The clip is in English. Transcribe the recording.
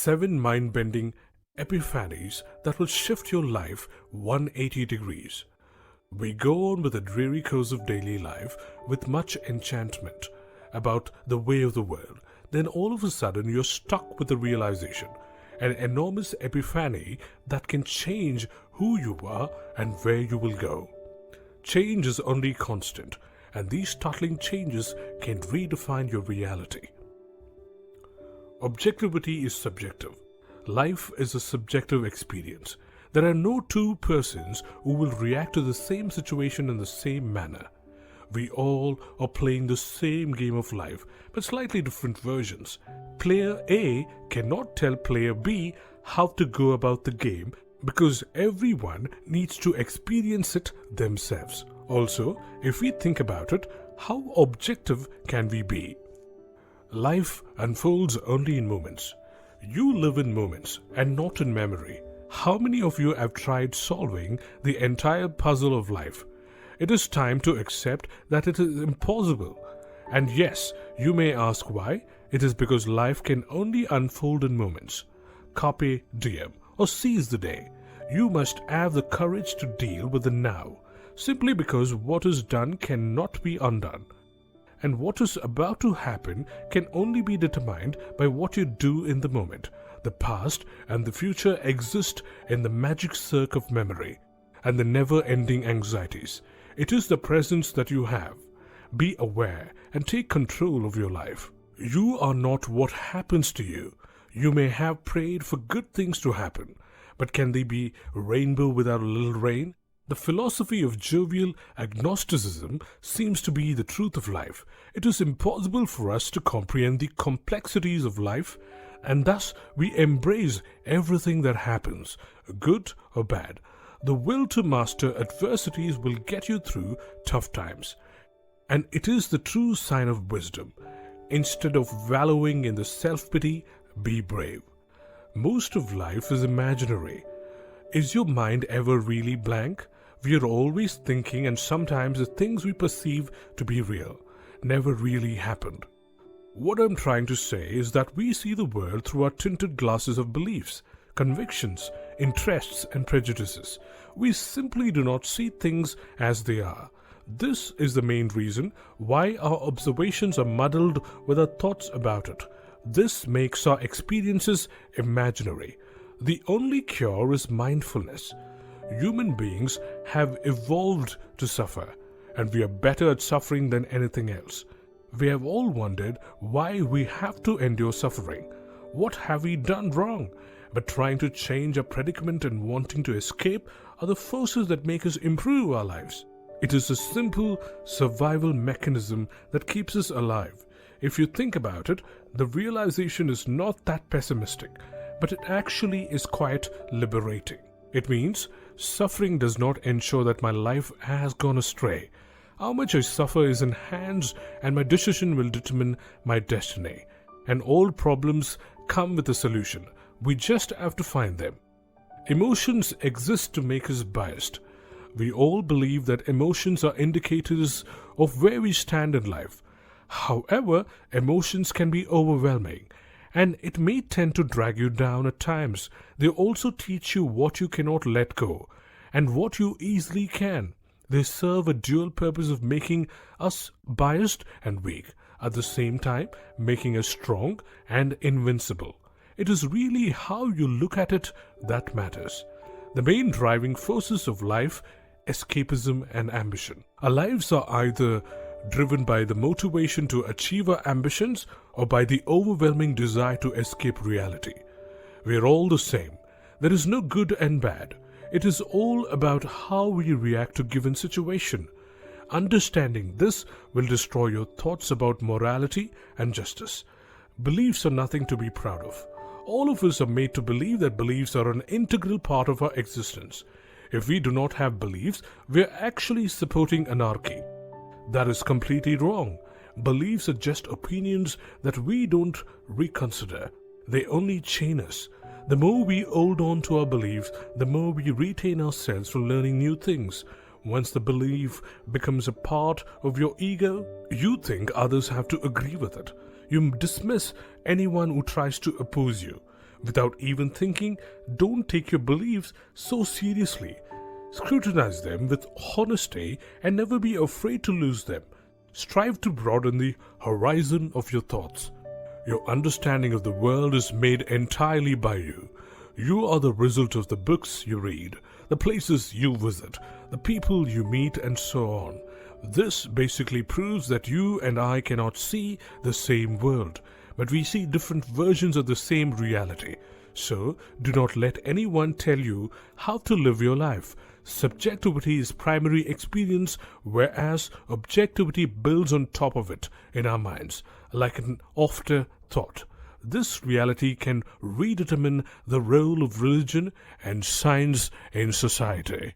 7 mind-bending epiphanies that will shift your life 180 degrees. We go on with a dreary course of daily life with much enchantment about the way of the world. Then all of a sudden you're stuck with the realization, an enormous epiphany that can change who you are and where you will go. Change is only constant, and these startling changes can redefine your reality. Objectivity is subjective. Life is a subjective experience. There are no two persons who will react to the same situation in the same manner. We all are playing the same game of life, but slightly different versions. Player A cannot tell player B how to go about the game because everyone needs to experience it themselves. Also, if we think about it, how objective can we be? Life unfolds only in moments. You live in moments and not in memory. How many of you have tried solving the entire puzzle of life? It is time to accept that it is impossible. And yes, you may ask why. It is because life can only unfold in moments. Carpe diem, or seize the day. You must have the courage to deal with the now, simply because what is done cannot be undone. And what is about to happen can only be determined by what you do in the moment. The past and the future exist in the magic cirque of memory and the never-ending anxieties. It is the presence that you have. Be aware and take control of your life. You are not what happens to you. You may have prayed for good things to happen, but can they be rainbow without a little rain? The philosophy of jovial agnosticism seems to be the truth of life. It is impossible for us to comprehend the complexities of life, and thus we embrace everything that happens, good or bad. The will to master adversities will get you through tough times, and it is the true sign of wisdom. Instead of wallowing in the self-pity, be brave. Most of life is imaginary. Is your mind ever really blank? We are always thinking, and sometimes the things we perceive to be real never really happened. What I'm trying to say is that we see the world through our tinted glasses of beliefs, convictions, interests, and prejudices. We simply do not see things as they are. This is the main reason why our observations are muddled with our thoughts about it. This makes our experiences imaginary. The only cure is mindfulness. Human beings have evolved to suffer, and we are better at suffering than anything else. We have all wondered why we have to endure suffering. What have we done wrong? But trying to change our predicament and wanting to escape are the forces that make us improve our lives. It is a simple survival mechanism that keeps us alive. If you think about it, the realization is not that pessimistic, but it actually is quite liberating. It means suffering does not ensure that my life has gone astray. How much I suffer is in hands, and my decision will determine my destiny. And all problems come with a solution. We just have to find them. Emotions exist to make us biased. We all believe that emotions are indicators of where we stand in life. However, emotions can be overwhelming, and it may tend to drag you down at times. They also teach you what you cannot let go and what you easily can. They serve a dual purpose of making us biased and weak, at the same time making us strong and invincible. It is really how you look at it that matters. The main driving forces of life, escapism and ambition. Our lives are either driven by the motivation to achieve our ambitions or by the overwhelming desire to escape reality. We are all the same. There is no good and bad. It is all about how we react to given situation. Understanding this will destroy your thoughts about morality and justice. Beliefs are nothing to be proud of. All of us are made to believe that beliefs are an integral part of our existence. If we do not have beliefs, we are actually supporting anarchy. That is completely wrong. Beliefs are just opinions that we don't reconsider. They only chain us. The more we hold on to our beliefs, the more we retain ourselves from learning new things. Once the belief becomes a part of your ego, you think others have to agree with it. You dismiss anyone who tries to oppose you. Without even thinking, don't take your beliefs so seriously. Scrutinize them with honesty and never be afraid to lose them. Strive to broaden the horizon of your thoughts. Your understanding of the world is made entirely by you. You are the result of the books you read, the places you visit, the people you meet, and so on. This basically proves that you and I cannot see the same world, but we see different versions of the same reality. So, do not let anyone tell you how to live your life. Subjectivity is primary experience, whereas objectivity builds on top of it in our minds, like an afterthought. This reality can redetermine the role of religion and science in society.